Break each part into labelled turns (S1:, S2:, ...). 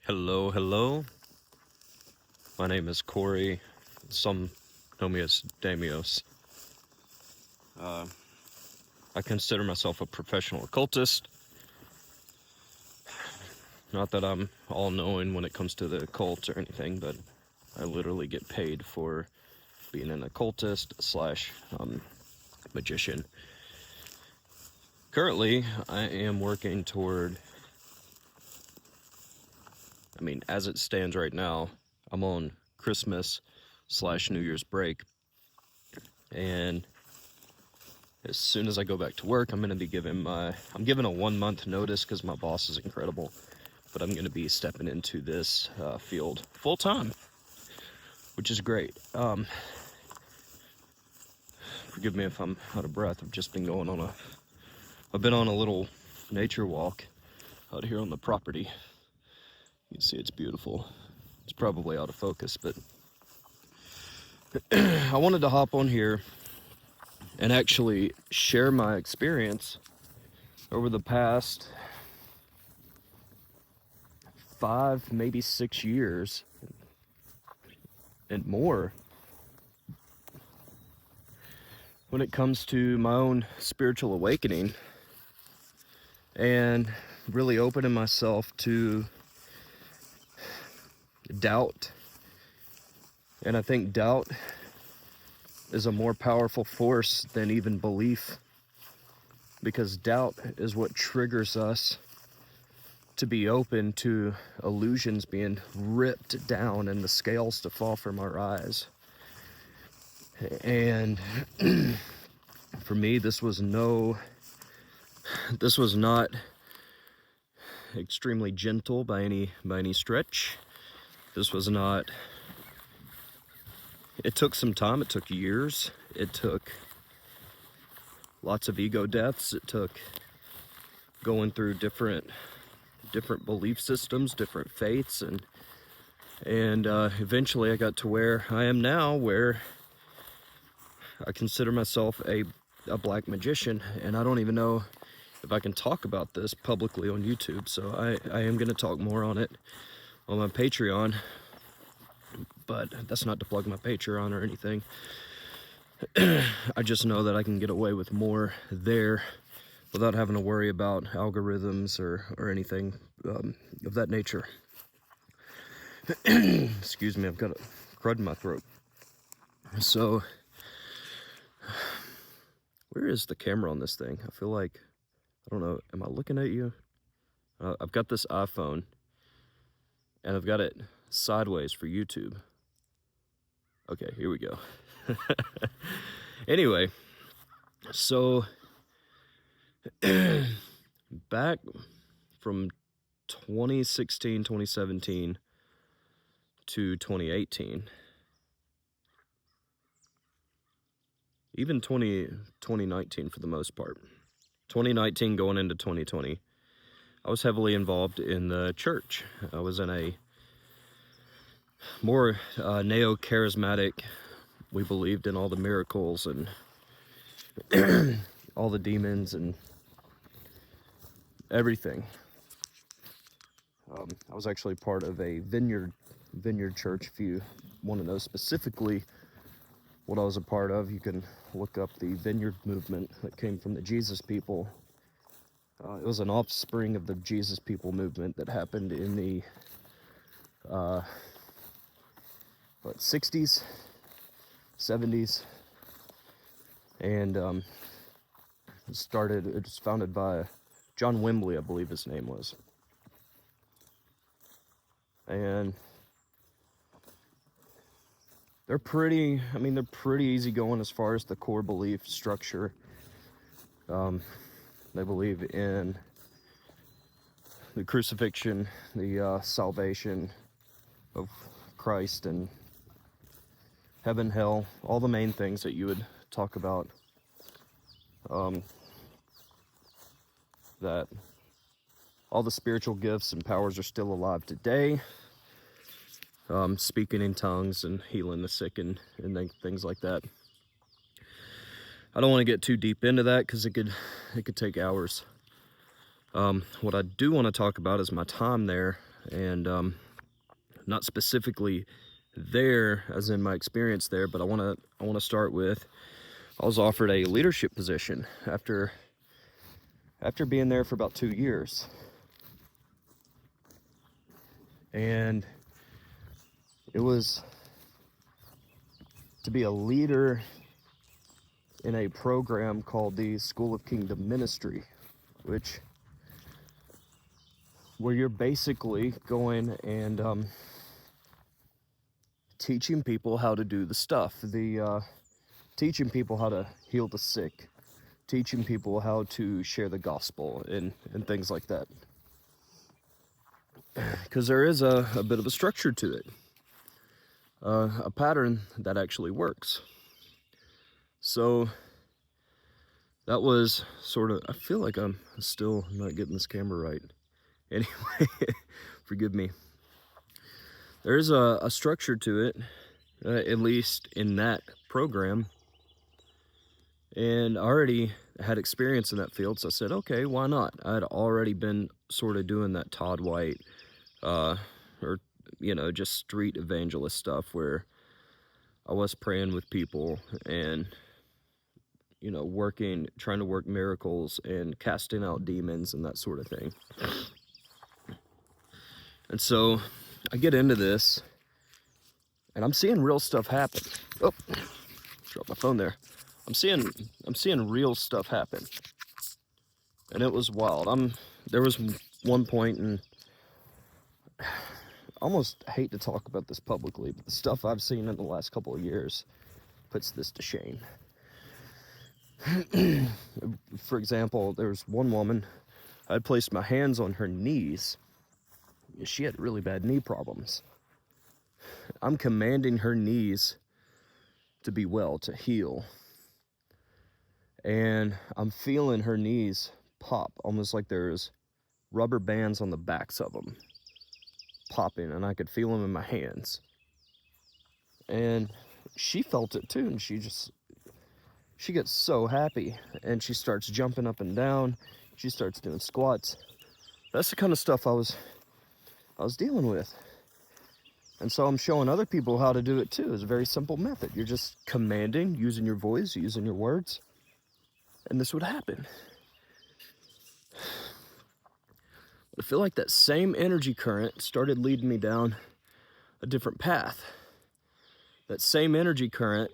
S1: Hello, hello. My name is Corey. Some know me as Damios. I consider myself a professional occultist. Not that I'm all-knowing when it comes to the occult or anything, but I literally get paid for being an occultist slash magician. Currently, I am working toward, as it stands right now, I'm on Christmas slash New Year's break. And as soon as I go back to work, I'm going to be giving I'm giving a 1 month notice because my boss is incredible. But I'm going to be stepping into this field full time, which is great. Forgive me if I'm out of breath. I've just been I've been on a little nature walk out here on the property. You can see it's beautiful. It's probably out of focus, but I wanted to hop on here and actually share my experience over the past 5, maybe 6 years and more when it comes to my own spiritual awakening and really opening myself to doubt. And I think doubt is a more powerful force than even belief, because doubt is what triggers us to be open to illusions being ripped down and the scales to fall from our eyes. And for me, this was not extremely gentle by any stretch. This was not. It took some time. It took years. It took lots of ego deaths. It took going through different belief systems, different faiths, and eventually I got to where I am now, where I consider myself a black magician, and I don't even know if I can talk about this publicly on YouTube, so I am going to talk more on it on my Patreon, but that's not to plug my Patreon or anything. I just know that I can get away with more there without having to worry about algorithms or anything of that nature. Excuse me, I've got a crud in my throat. So, where is the camera on this thing? I feel like, I don't know, am I looking at you? I've got this iPhone, and I've got it sideways for YouTube. Okay, here we go. Anyway, so back from 2016, 2017 to 2018, even 2019 for the most part, 2019 going into 2020, I was heavily involved in the church. I was in a more neo-charismatic. We believed in all the miracles and all the demons and everything. I was actually part of a vineyard church. If you want to know specifically what I was a part of, you can look up the vineyard movement that came from the Jesus people. It was an offspring of the Jesus people movement that happened in the 60s, 70s, and it was founded by John Wembley, I believe his name was. And they're pretty easygoing as far as the core belief structure. They believe in the crucifixion, the salvation of Christ, and heaven, hell, all the main things that you would talk about. That all the spiritual gifts and powers are still alive today. Speaking in tongues and healing the sick and things like that. I don't want to get too deep into that because it could take hours. What I do want to talk about is my time there and not specifically there as in my experience there, but I want to start with, I was offered a leadership position after being there for about 2 years. And it was to be a leader in a program called the School of Kingdom Ministry, where you're basically going and teaching people how to do the stuff, teaching people how to heal the sick, teaching people how to share the gospel and things like that. Because there is a bit of a structure to it, a pattern that actually works. So that was sort of, I feel like I'm still not getting this camera right. Anyway, forgive me. There is a structure to it, at least in that program. And I already had experience in that field, so I said, okay, why not? I had already been sort of doing that Todd White, or, just street evangelist stuff where I was praying with people and, trying to work miracles and casting out demons and that sort of thing. And so I get into this and I'm seeing real stuff happen. Oh, dropped my phone there. I'm seeing real stuff happen. And it was wild. There was one point, and I almost hate to talk about this publicly, but the stuff I've seen in the last couple of years puts this to shame. For example, there was one woman, I placed my hands on her knees. She had really bad knee problems. I'm commanding her knees to be well, to heal. And I'm feeling her knees pop, almost like there's rubber bands on the backs of them popping, and I could feel them in my hands. And she felt it too, and she gets so happy, and she starts jumping up and down. She starts doing squats. That's the kind of stuff I was dealing with. And so I'm showing other people how to do it too. It's a very simple method. You're just commanding, using your voice, using your words, and this would happen. I feel like that same energy current started leading me down a different path. That same energy current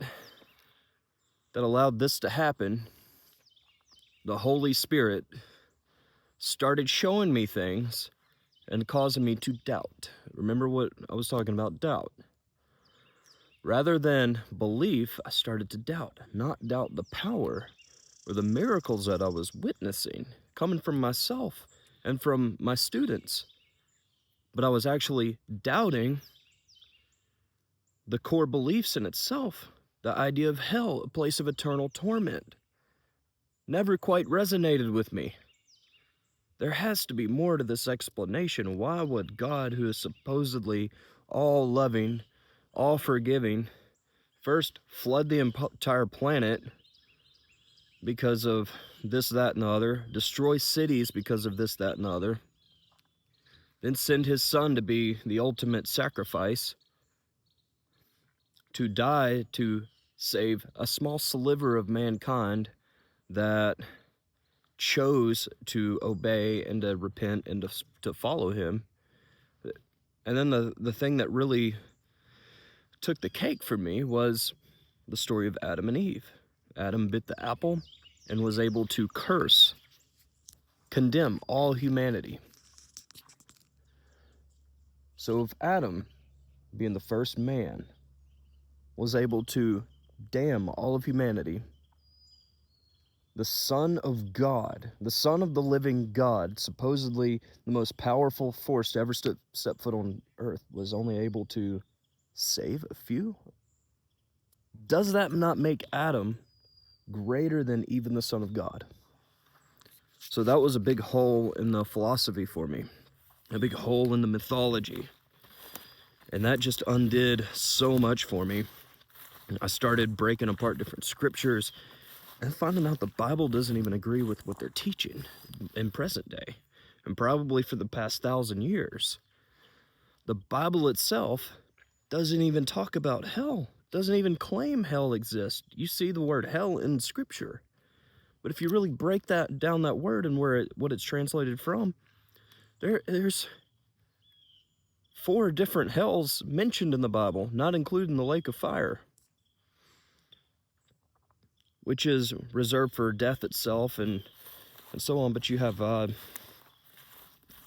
S1: that allowed this to happen, the Holy Spirit started showing me things and causing me to doubt. Remember what I was talking about, doubt. Rather than belief, I started to doubt. Not doubt the power or the miracles that I was witnessing, coming from myself and from my students. But I was actually doubting the core beliefs in itself. The idea of hell, a place of eternal torment, never quite resonated with me. There has to be more to this explanation. Why would God, who is supposedly all loving, all forgiving, first flood the entire planet because of this, that, and the other, destroy cities because of this, that, and the other, then send his son to be the ultimate sacrifice, to die to save a small sliver of mankind that chose to obey and to repent and to follow him. And then the thing that really took the cake for me was the story of Adam and Eve. Adam bit the apple and was able to curse, condemn all humanity. So if Adam, being the first man, was able to damn all of humanity, the Son of God, the Son of the living God, supposedly the most powerful force to ever step foot on earth, was only able to save a few? Does that not make Adam greater than even the Son of God? So that was a big hole in the philosophy for me, a big hole in the mythology. And that just undid so much for me. I started breaking apart different scriptures and finding out the Bible doesn't even agree with what they're teaching in present day, and probably for the past 1,000 years. The Bible itself doesn't even talk about hell, doesn't even claim hell exists. You see the word hell in Scripture. But if you really break that down, that word and what it's translated from, there's 4 different hells mentioned in the Bible, not including the lake of fire, which is reserved for death itself and so on. But you have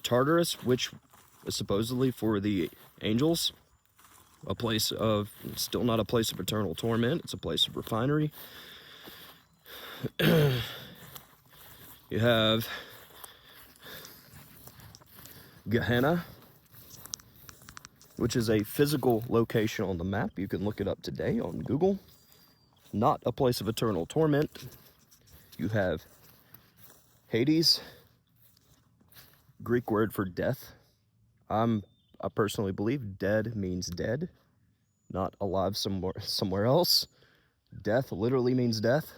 S1: Tartarus, which is supposedly for the angels, a place of, still not a place of eternal torment, it's a place of refinery. You have Gehenna, which is a physical location on the map. You can look it up today on Google. Not a place of eternal torment. You have Hades, Greek word for death. I personally believe dead means dead, not alive somewhere else. Death literally means death.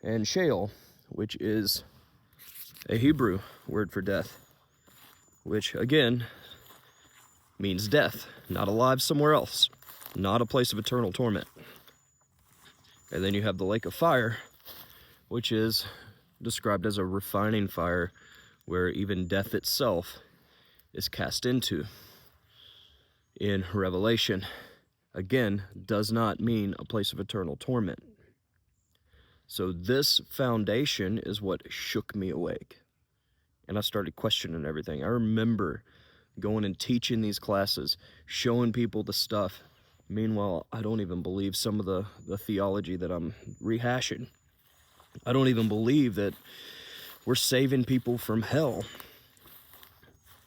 S1: And Sheol, which is a Hebrew word for death, which again means death, not alive somewhere else, not a place of eternal torment. And then you have the lake of fire, which is described as a refining fire where even death itself is cast into. In Revelation, again, does not mean a place of eternal torment. So this foundation is what shook me awake. And I started questioning everything. I remember going and teaching these classes, showing people the stuff. Meanwhile, I don't even believe some of the theology that I'm rehashing. I don't even believe that we're saving people from hell.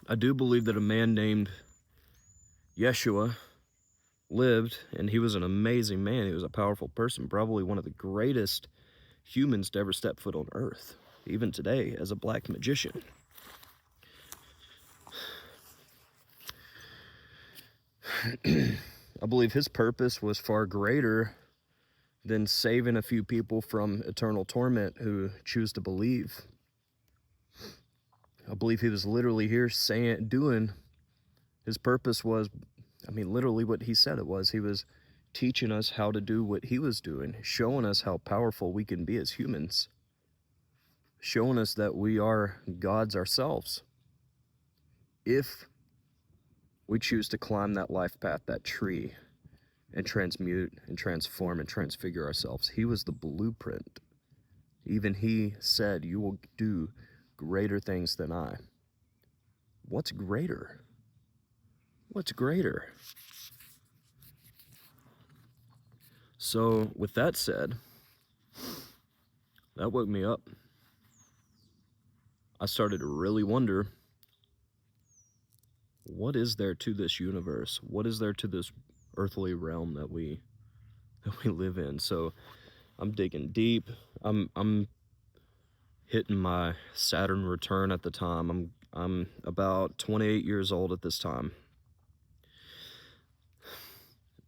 S1: I do believe that a man named Yeshua lived, and he was an amazing man. He was a powerful person, probably one of the greatest humans to ever step foot on earth, even today, as a black magician. I believe his purpose was far greater than saving a few people from eternal torment who choose to believe. I believe he was literally here doing, his purpose was, literally what he said it was. He was teaching us how to do what he was doing, showing us how powerful we can be as humans, showing us that we are gods ourselves if we choose to climb that life path, that tree, and transmute and transform and transfigure ourselves. He was the blueprint. Even he said, "You will do greater things than I." What's greater? What's greater? So with that said, that woke me up. I started to really wonder, what is there to this universe? What is there to this earthly realm that we live in? So I'm digging deep. I'm hitting my Saturn return at the time. I'm about 28 years old at this time.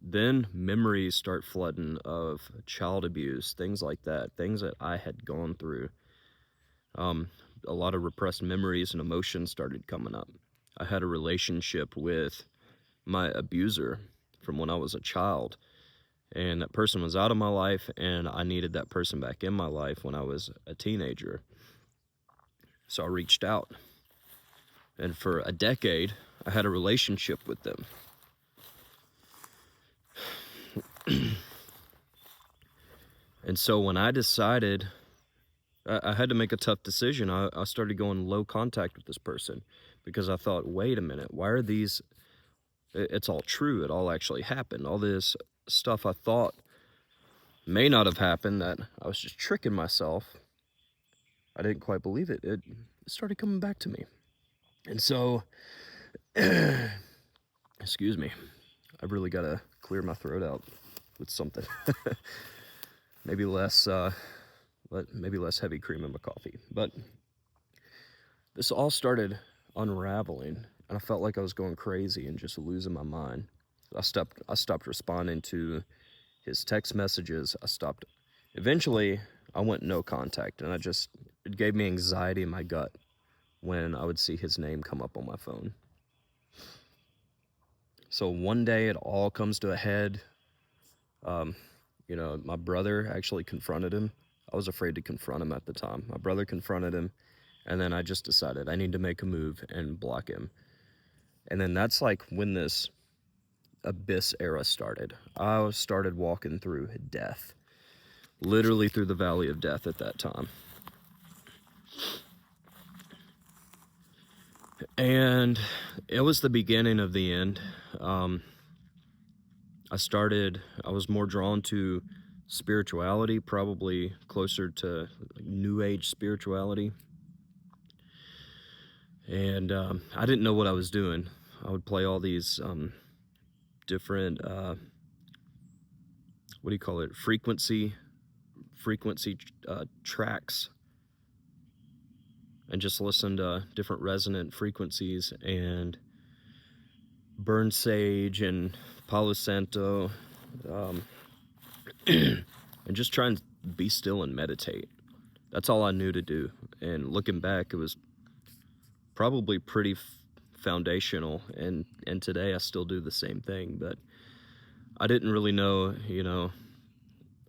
S1: Then memories start flooding of child abuse, things like that, things that I had gone through. A lot of repressed memories and emotions started coming up. I had a relationship with my abuser from when I was a child, and that person was out of my life, and I needed that person back in my life when I was a teenager. So I reached out, and for a decade, I had a relationship with them. And so when I decided, I had to make a tough decision. I started going low contact with this person because I thought, wait a minute, why are these, it's all true, it all actually happened. All this stuff I thought may not have happened, that I was just tricking myself, I didn't quite believe it. It started coming back to me. And so, excuse me, I really got to clear my throat out with something. Maybe less heavy cream in my coffee. But this all started unraveling, and I felt like I was going crazy and just losing my mind. I stopped responding to his text messages. Eventually I went no contact, and it gave me anxiety in my gut when I would see his name come up on my phone. So one day it all comes to a head. You know, my brother actually confronted him. I was afraid to confront him at the time. My brother confronted him, and then I just decided I need to make a move and block him. And then that's like when this abyss era started. I started walking through death, literally through the valley of death at that time. And it was the beginning of the end. I was more drawn to spirituality, probably closer to like New Age spirituality. And I didn't know what I was doing. I would play all these different, what do you call it, frequency tracks, and just listen to different resonant frequencies and burn sage and Palo Santo, and just try and be still and meditate. That's all I knew to do. And looking back, it was probably pretty foundational, and today I still do the same thing. But I didn't really know, you know,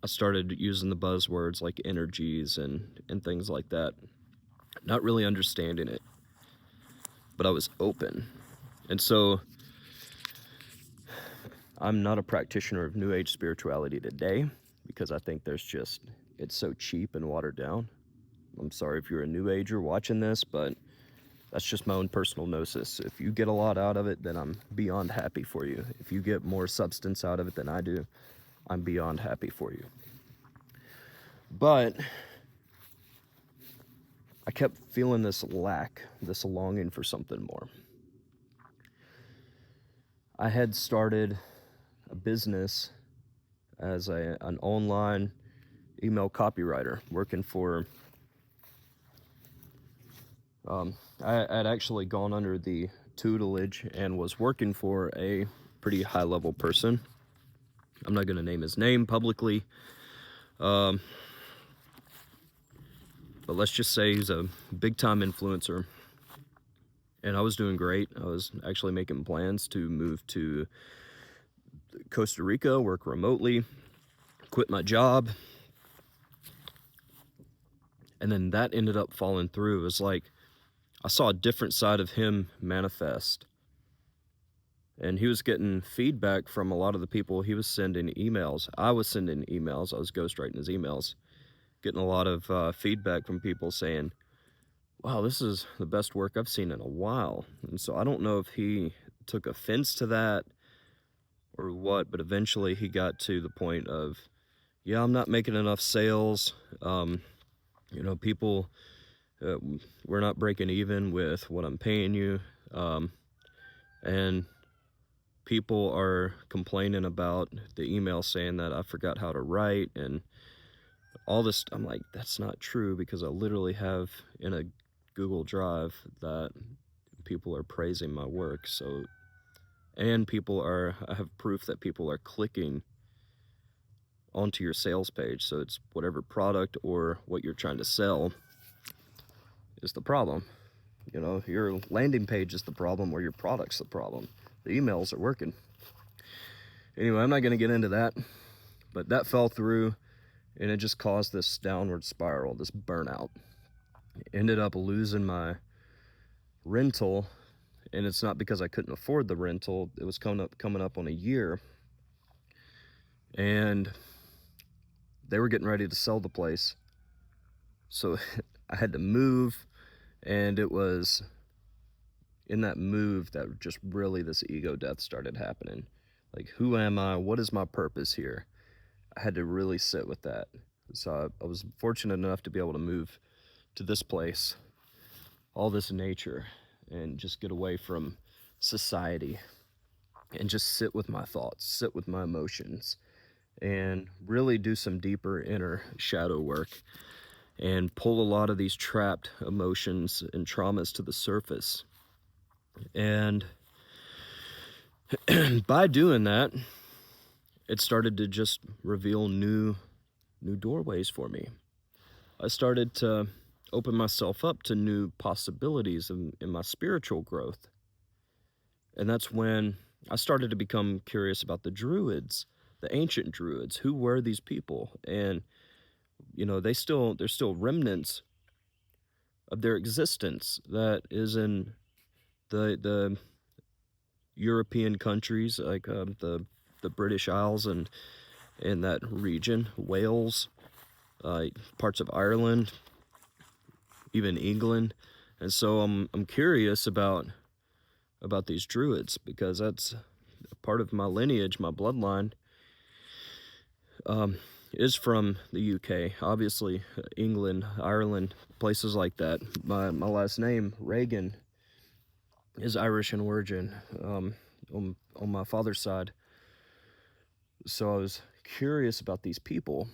S1: I started using the buzzwords like energies and things like that, not really understanding it, but I was open. And so I'm not a practitioner of New Age spirituality today, because I think it's so cheap and watered down. I'm sorry if you're a New Ager watching this, but that's just my own personal gnosis. If you get a lot out of it, then I'm beyond happy for you. If you get more substance out of it than I do, I'm beyond happy for you. But I kept feeling this lack, this longing for something more. I had started a business as an online email copywriter, working for, I had actually gone under the tutelage and was working for a pretty high-level person. I'm not going to name his name publicly, but let's just say he's a big-time influencer, and I was doing great. I was actually making plans to move to Costa Rica, work remotely, quit my job, and then that ended up falling through. It was like I saw a different side of him manifest, and he was getting feedback from a lot of the people he was sending emails. I was sending emails. I was ghostwriting his emails, getting a lot of feedback from people saying, wow, this is the best work I've seen in a while. And so I don't know if he took offense to that or what, but eventually he got to the point of, yeah, I'm not making enough sales. You know, people, we're not breaking even with what I'm paying you. And people are complaining about the email saying that I forgot how to write and all this. I'm like, that's not true, because I literally have in a Google Drive that people are praising my work. So, and I have proof that people are clicking onto your sales page. So it's whatever product or what you're trying to sell is the problem. You know, your landing page is the problem or your product's the problem. The emails are working. Anyway, I'm not going to get into that, but that fell through, and it just caused this downward spiral, this burnout. Ended up losing my rental, and it's not because I couldn't afford the rental. It was coming up on a year, and they were getting ready to sell the place. So I had to move, and it was in that move that just really this ego death started happening. Like, who am I? What is my purpose here? I had to really sit with that. So I was fortunate enough to be able to move to this place, all this nature, and just get away from society and just sit with my thoughts, sit with my emotions, and really do some deeper inner shadow work and pull a lot of these trapped emotions and traumas to the surface. And by doing that, it started to just reveal new doorways for me. I started to open myself up to new possibilities in my spiritual growth. And that's when I started to become curious about the druids, the ancient druids. Who were these people? And there's still remnants of their existence that is in the European countries, like the British Isles and in that region, Wales, parts of Ireland, even England. And so I'm curious about these druids, because that's part of my lineage. My bloodline is from the UK, obviously, England, Ireland, places like that. My last name, Reagan, is Irish in origin, on my father's side. So I was curious about these people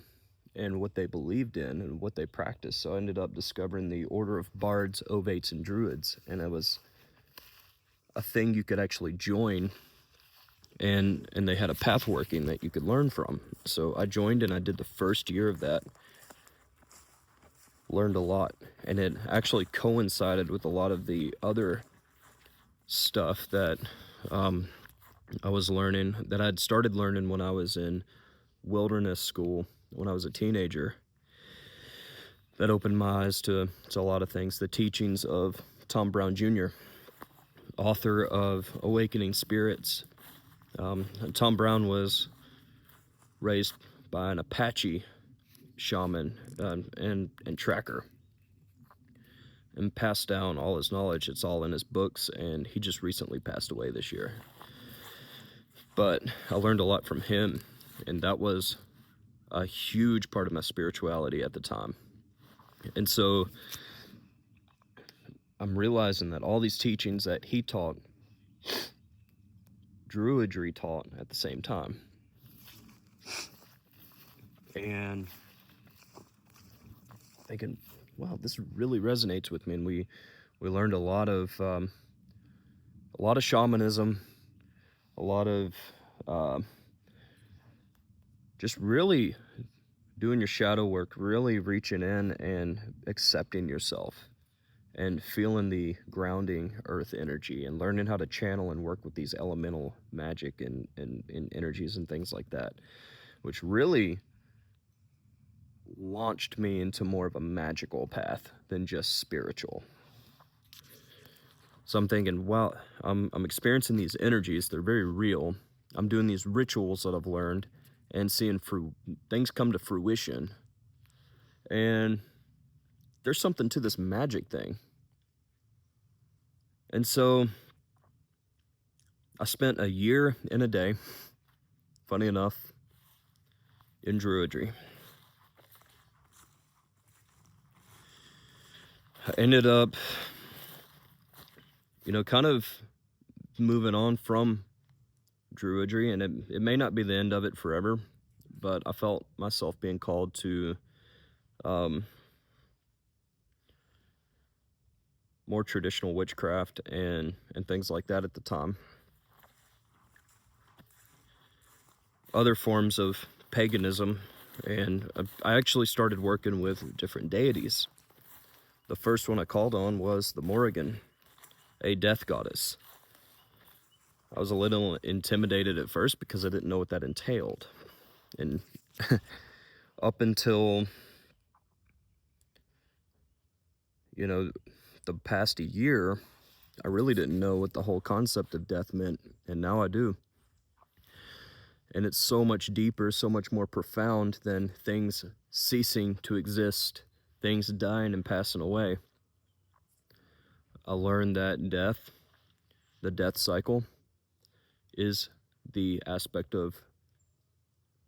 S1: and what they believed in and what they practiced. So I ended up discovering the Order of Bards, Ovates, and Druids, and it was a thing you could actually join, and they had a path working that you could learn from. So I joined, and I did the first year of that. Learned a lot, and it actually coincided with a lot of the other stuff that I was learning, that I'd started learning when I was in wilderness school when I was a teenager. That opened my eyes to a lot of things. The teachings of Tom Brown Jr., author of Awakening Spirits. Tom Brown was raised by an Apache shaman and tracker, and passed down all his knowledge. It's all in his books, and he just recently passed away this year. But I learned a lot from him, and that was a huge part of my spirituality at the time. And so I'm realizing that all these teachings that he taught, druidry taught at the same time. And thinking, wow, this really resonates with me. And we learned a lot of shamanism, a lot of just really doing your shadow work, really reaching in and accepting yourself, and feeling the grounding earth energy, and learning how to channel and work with these elemental magic and energies and things like that, which really launched me into more of a magical path than just spiritual. So I'm thinking, wow, I'm experiencing these energies. They're very real. I'm doing these rituals that I've learned and seeing things come to fruition. And there's something to this magic thing. And so I spent a year and a day, funny enough, in druidry. I ended up, kind of moving on from druidry, and it may not be the end of it forever, but I felt myself being called to more traditional witchcraft and things like that at the time. Other forms of paganism, and I actually started working with different deities. The first one I called on was the Morrigan, a death goddess. I was a little intimidated at first because I didn't know what that entailed. And up until, the past year, I really didn't know what the whole concept of death meant, and now I do. And it's so much deeper, so much more profound than things ceasing to exist, things dying and passing away. I learned that death, the death cycle, is the aspect of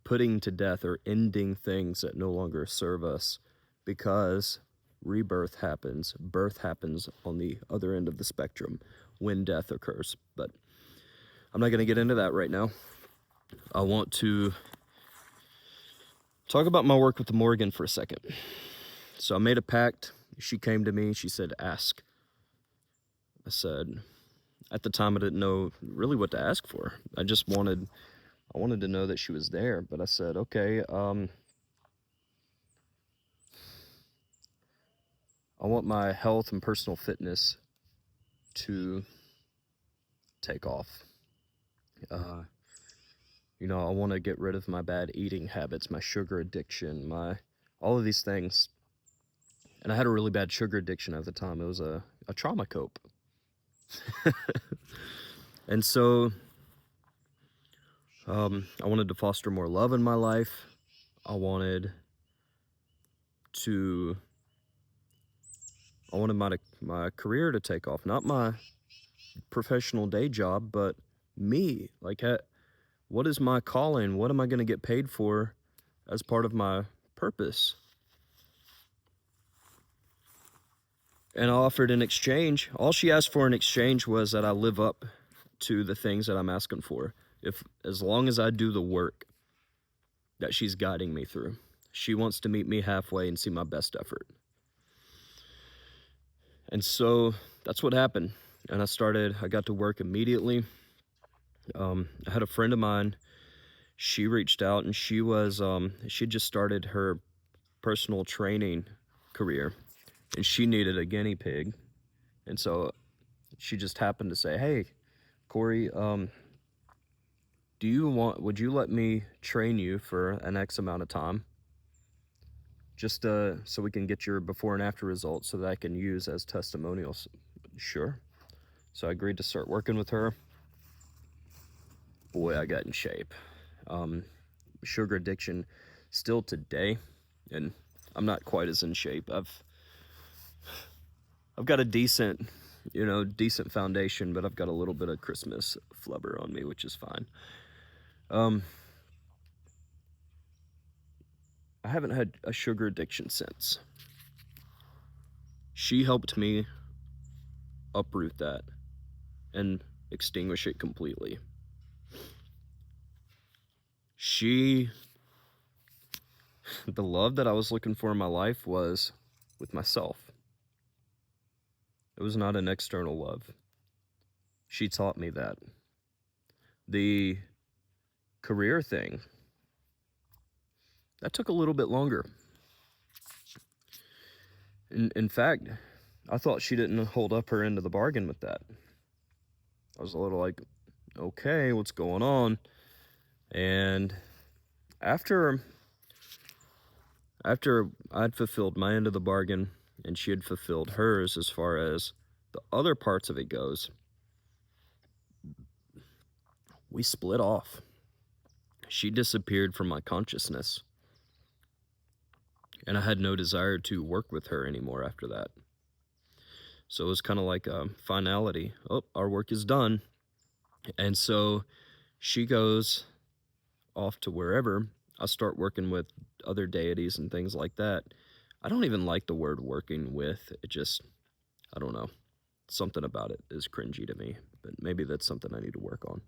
S1: putting to death or ending things that no longer serve us, because rebirth happens, birth happens on the other end of the spectrum when death occurs. But I'm not going to get into that right now. I want to talk about my work with the Morrigan for a second. So I made a pact. She came to me. She said, ask. I said, at the time, I didn't know really what to ask for. I wanted to know that she was there. But I said, okay, I want my health and personal fitness to take off. You know, I want to get rid of my bad eating habits, my sugar addiction, all of these things. And I had a really bad sugar addiction at the time. It was a trauma cope. And so I wanted to foster more love in my life. I wanted my career to take off, not my professional day job, but me. Like, what is my calling? What am I going to get paid for as part of my purpose? And I offered in exchange, all she asked for in exchange was that I live up to the things that I'm asking for. As long as I do the work that she's guiding me through. She wants to meet me halfway and see my best effort. And so that's what happened. And I got to work immediately. I had a friend of mine, she reached out, and she just started her personal training career, and she needed a guinea pig. And so she just happened to say, "Hey, Corey, would you let me train you for an X amount of time? Just so we can get your before and after results so that I can use as testimonials." Sure. So I agreed to start working with her. Boy, I got in shape. Sugar addiction still today, and I'm not quite as in shape. I've got a decent foundation, but I've got a little bit of Christmas flubber on me, which is fine. I haven't had a sugar addiction since. She helped me uproot that and extinguish it completely. The love that I was looking for in my life was with myself. It was not an external love. She taught me that. The career thing, that took a little bit longer. In fact, I thought she didn't hold up her end of the bargain with that. I was a little like, okay, what's going on? And after I'd fulfilled my end of the bargain and she had fulfilled hers as far as the other parts of it goes, we split off. She disappeared from my consciousness. And I had no desire to work with her anymore after that. So it was kind of like a finality. Oh, our work is done. And so she goes off to wherever. I start working with other deities and things like that. I don't even like the word working with. I don't know. Something about it is cringy to me. But maybe that's something I need to work on.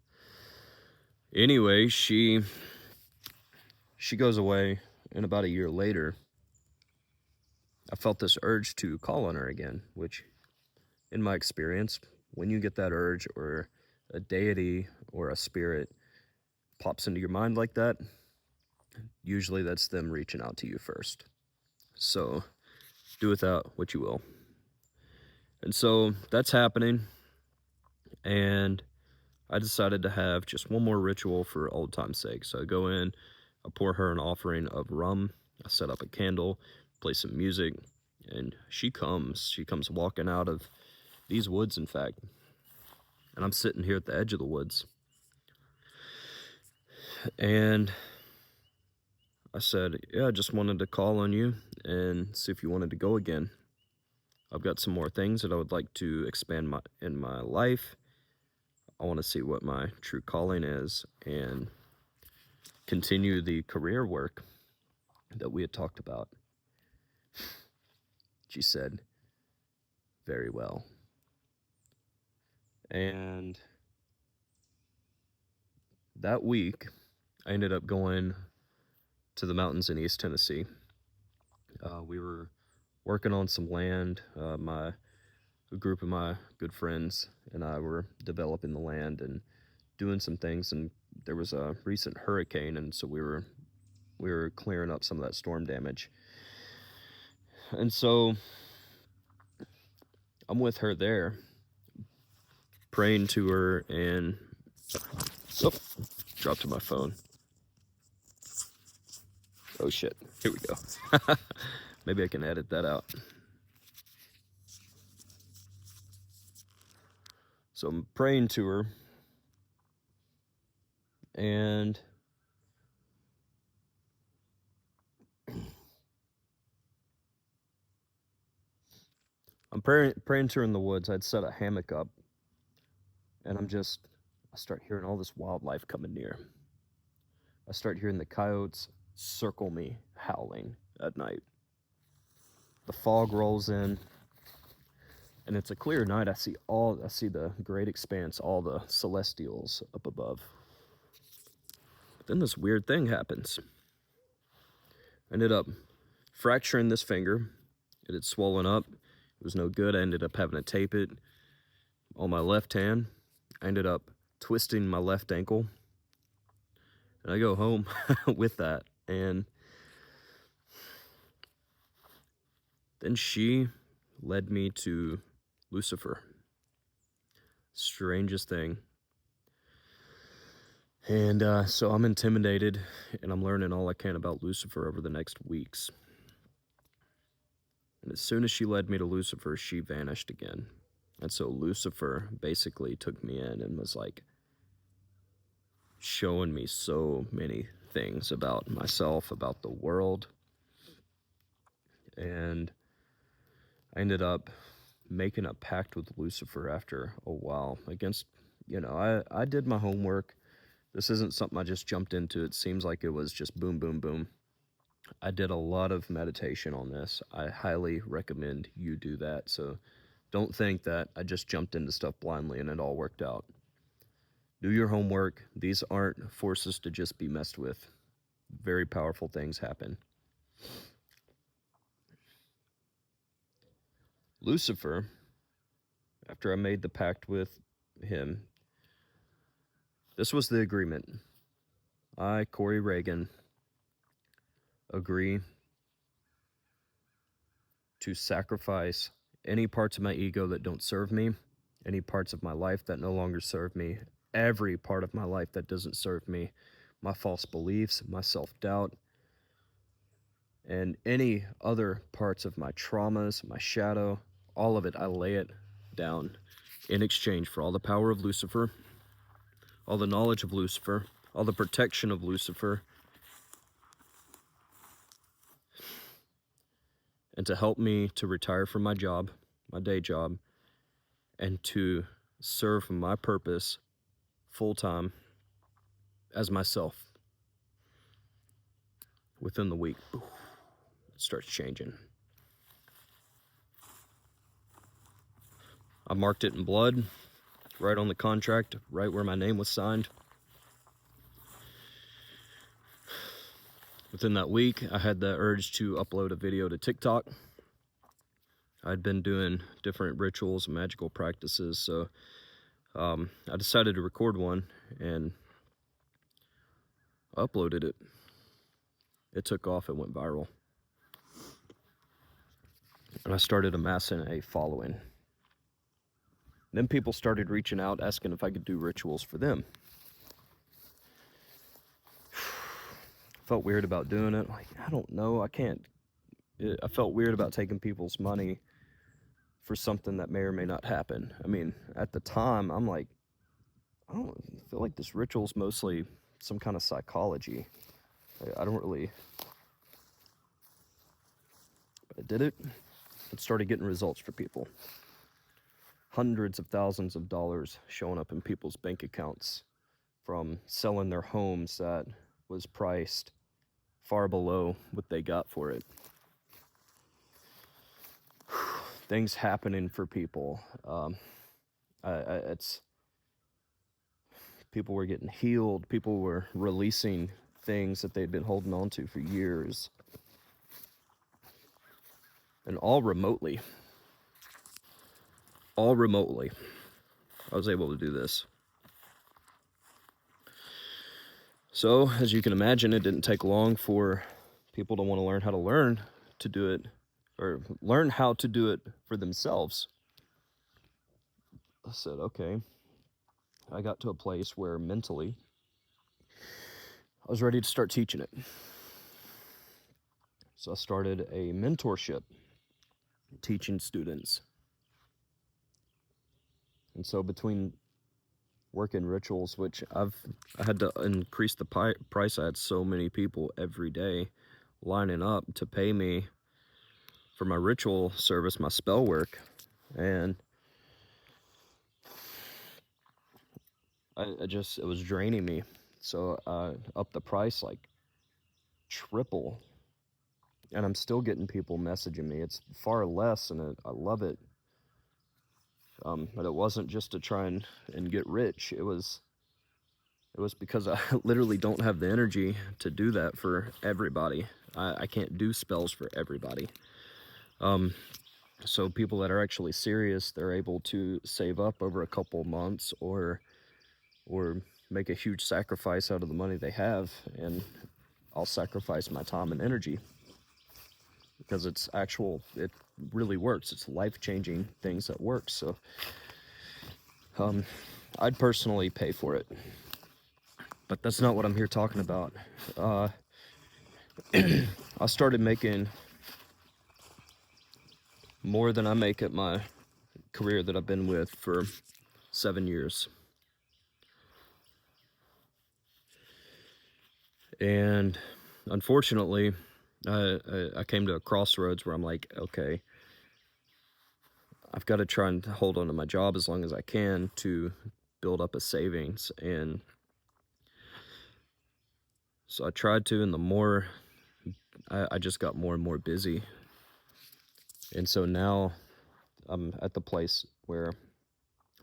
S1: Anyway, she goes away, and about a year later, I felt this urge to call on her again, which, in my experience, when you get that urge or a deity or a spirit pops into your mind like that, usually that's them reaching out to you first. So do with that what you will. And so that's happening, and I decided to have just one more ritual for old time's sake. So I go in, I pour her an offering of rum, I set up a candle, play some music, and she comes walking out of these woods, in fact. And I'm sitting here at the edge of the woods. And I said, yeah, I just wanted to call on you and see if you wanted to go again. I've got some more things that I would like to expand in my life. I want to see what my true calling is and continue the career work that we had talked about. She said, very well. And that week, I ended up going to the mountains in East Tennessee. We were working on some land. A group of my good friends and I were developing the land and doing some things, and there was a recent hurricane, and so we were clearing up some of that storm damage. And so I'm with her there, praying to her, and oh, dropped to my phone. Oh shit, here we go. Maybe I can edit that out. So I'm praying to her, and I'm praying to her in the woods. I'd set a hammock up, and I start hearing all this wildlife coming near. I start hearing the coyotes circle me, howling at night. The fog rolls in, and it's a clear night. I see the great expanse, all the celestials up above. But then this weird thing happens. I ended up fracturing this finger. It had swollen up. It was no good. I ended up having to tape it on my left hand. I ended up twisting my left ankle. And I go home with that. And then she led me to Lucifer. Strangest thing. And so I'm intimidated, and I'm learning all I can about Lucifer over the next weeks. And as soon as she led me to Lucifer, she vanished again. And so Lucifer basically took me in and was like showing me so many things about myself, about the world. And I ended up making a pact with Lucifer after a while against, I did my homework. This isn't something I just jumped into. It seems like it was just boom, boom, boom. I did a lot of meditation on this. I highly recommend you do that. So don't think that I just jumped into stuff blindly and it all worked out. Do your homework. These aren't forces to just be messed with. Very powerful things happen. Lucifer, after I made the pact with him, this was the agreement. I, Corey Reagan, agree to sacrifice any parts of my ego that don't serve me, any parts of my life that no longer serve me, every part of my life that doesn't serve me, my false beliefs, my self-doubt, and any other parts of my traumas, my shadow, all of it, I lay it down in exchange for all the power of Lucifer, all the knowledge of Lucifer, all the protection of Lucifer, and to help me to retire from my job, my day job, and to serve my purpose full-time as myself. Within the week, it starts changing. I marked it in blood, right on the contract, right where my name was signed. Within that week, I had the urge to upload a video to TikTok. I'd been doing different rituals and magical practices, so I decided to record one, and I uploaded it. It took off, it went viral. And I started amassing a following. Then people started reaching out, asking if I could do rituals for them. Felt weird about doing it. Like, I don't know, I can't. I felt weird about taking people's money for something that may or may not happen. I mean, at the time, I'm like, I don't feel like this ritual's mostly some kind of psychology. I don't really. But I did it. It started getting results for people. Hundreds of thousands of dollars showing up in people's bank accounts from selling their homes that was priced far below what they got for it. Things happening for people. It's people were getting healed. People were releasing things that they'd been holding on to for years. And all remotely. All remotely. I was able to do this. So, as you can imagine, it didn't take long for people to want to learn how to do it, or learn how to do it for themselves. I said, okay, I got to a place where mentally I was ready to start teaching it. So I started a mentorship teaching students. And so between working rituals, which I had to increase the price. I had so many people every day lining up to pay me for my ritual service, my spell work. And it was draining me. So I upped the price like triple. And I'm still getting people messaging me. It's far less, and I love it. But it wasn't just to try and get rich. It was because I literally don't have the energy to do that for everybody. I can't do spells for everybody. So people that are actually serious, they're able to save up over a couple months or make a huge sacrifice out of the money they have, and I'll sacrifice my time and energy because it really works. It's life-changing things that work. So I'd personally pay for it, but that's not what I'm here talking about. I started making more than I make at my career that I've been with for 7 years. And unfortunately, I came to a crossroads where I'm like, okay, I've got to try and hold on to my job as long as I can to build up a savings. And so I tried to, and the more I just got more and more busy. And so now I'm at the place where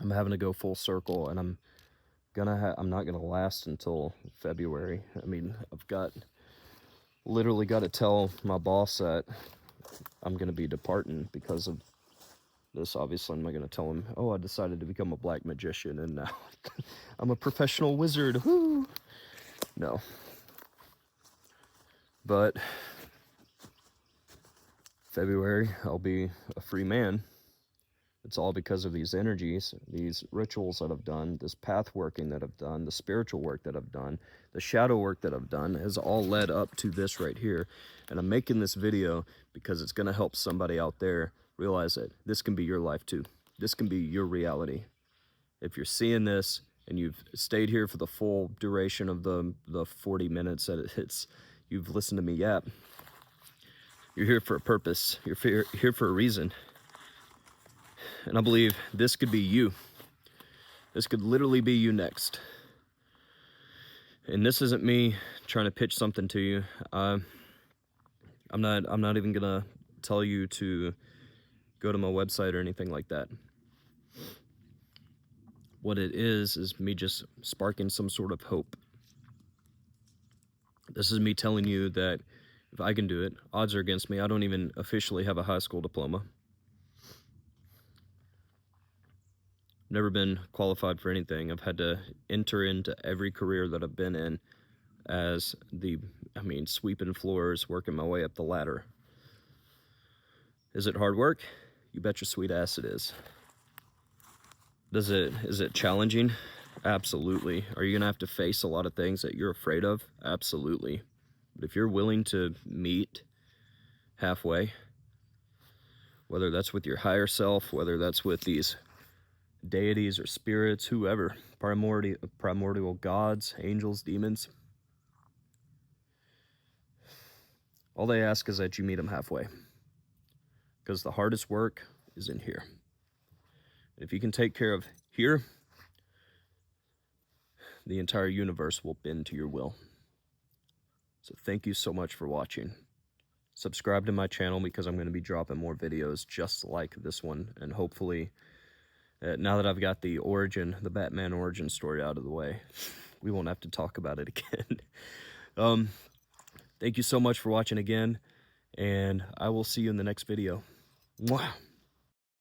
S1: I'm having to go full circle, and I'm not gonna last until February. I mean, literally got to tell my boss that I'm gonna be departing because of this. Obviously, I'm not gonna tell him, oh, I decided to become a black magician and now I'm a professional wizard. Woo! No. But February, I'll be a free man. It's all because of these energies, these rituals that I've done, this path working that I've done, the spiritual work that I've done, the shadow work that I've done has all led up to this right here. And I'm making this video because it's going to help somebody out there realize that this can be your life too. This can be your reality. If you're seeing this and you've stayed here for the full duration of the 40 minutes that you've listened to me yap, you're here for a purpose. You're here for a reason. And I believe this could be you. This could literally be you next. And this isn't me trying to pitch something to you. I'm not even gonna tell you to go to my website or anything like that. What it is me just sparking some sort of hope. This is me telling you that if I can do it, odds are against me. I don't even officially have a high school diploma. Never been qualified for anything. I've had to enter into every career that I've been in as sweeping floors, working my way up the ladder. Is it hard work? You bet your sweet ass it is. Is it challenging? Absolutely. Are you gonna have to face a lot of things that you're afraid of? Absolutely. But if you're willing to meet halfway, whether that's with your higher self, whether that's with these deities or spirits, whoever, primordial gods, angels, demons, all they ask is that you meet them halfway, because the hardest work is in here. If you can take care of here, the entire universe will bend to your will. So thank you so much for watching. Subscribe to my channel because I'm going to be dropping more videos just like this one, and hopefully now that I've got the Batman origin story out of the way, we won't have to talk about it again. Thank you so much for watching again, and I will see you in the next video. Mwah!